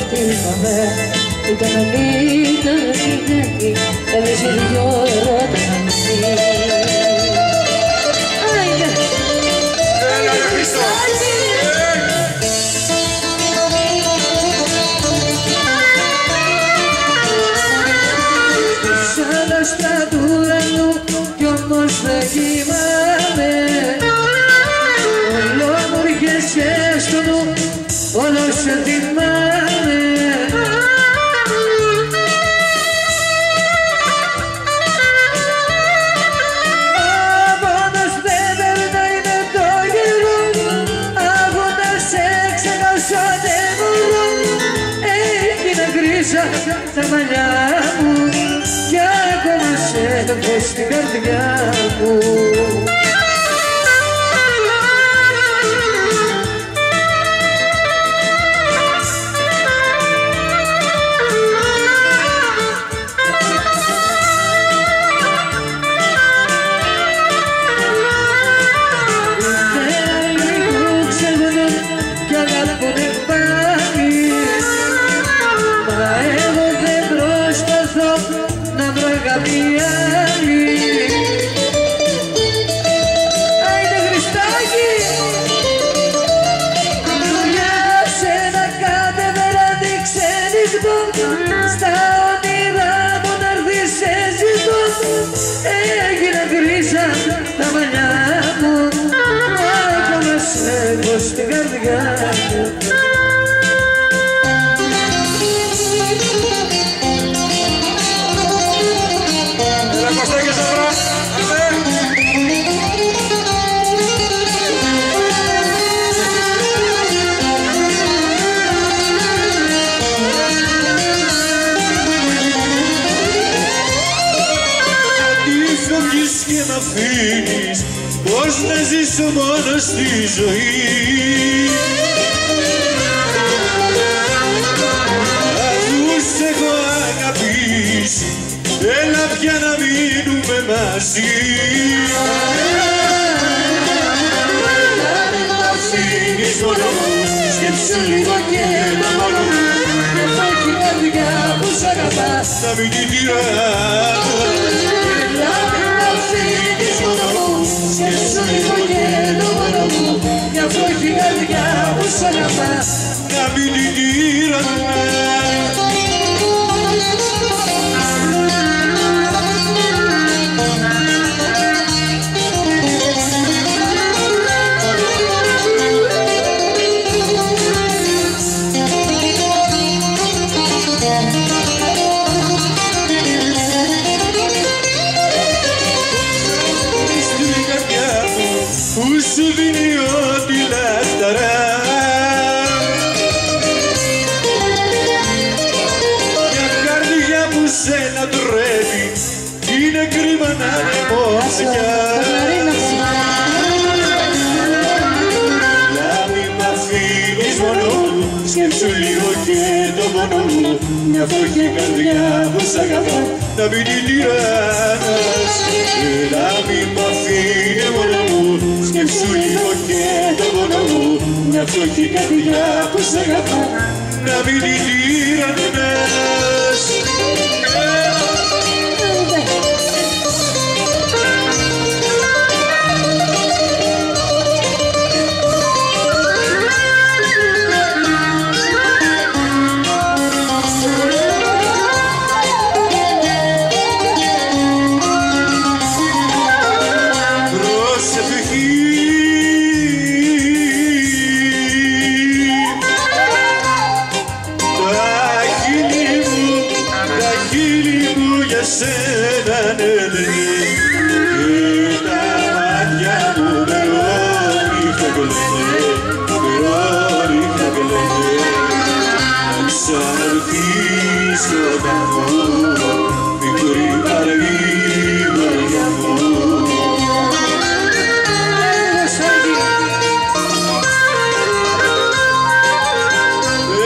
θυμάμαι ήταν αλήθεια τυχαίνει έβρισε δυο ερώτα να μείνει. Έλα ρε Χρήστο! Σαν άστρα του ουρανού κι όμως δεν κοιμάμαι. Όλο μου έρχεσαι στο νου, όλο σε θυμάμαι. Μόνος δεν περνάει με το καιρό, αφού να σε ξεχάσω δεν μπορώ. Έγινα γκρίζα τα μαλλιά μου κι ακόμα σε έχω στην καρδιά μου. Στα όνειρά μου να έρθεις σε ζητώ. Έγινα γκρίζα τα μαλλιά μου, ακόμα σε έχω στην καρδιά μου. Έλα Κωστάκη Σαβρά! Και μ' αφήνεις πώς να ζήσω μόνο στη ζωή. Αφού σ' έχω αγαπήσει, έλα πια να μείνουμε μαζί. Δεν μ' αφήνεις μόνο μου, σκέψου λίγο και να μόνο μου. Έχω την καρδιά που σ' αγαπά, να μην την τυράννεις. Σκέψου λίγο και το μόνο μου, μια φτωχή καρδιά που σ' αγαπά, να μην την τυραννάς. Που σου δίνει ό,τι λαχταρά, μια καρδιά που σε λατρεύει, είναι κρίμα να είναι μορφιά. Να μην μ' αφήνεις μόνο μου, σκέψου λίγο και το μόνο μου, μια φτωχή καρδιά που σ' αγαπά, να μην την τυραννάς. Να μην μ' αφήνεις μόνο μου, σκέψου λίγο και το μόνο μου, μια φτωχή καρδιά που σ' αγαπά, να μην την τυραννάς. Σένα νελή και τα μάτια μου μερόριχα κλαίνε, μερόριχα κλαίνε. Να ξαναρθείς κοντά μου, μικρή αργή μωριά μου.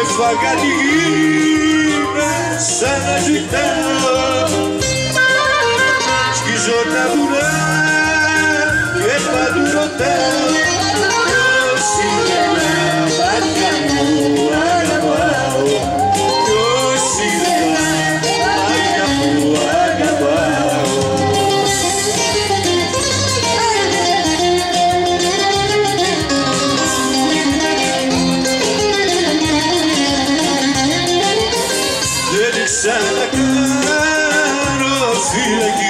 Έφαγα τη γη μέσα να ζητάω, σκίζω τα βουνά και παντού ρωτάω, ποιος είναι τα μάτια μου αγαπάω. ξανακάνω φυλακή.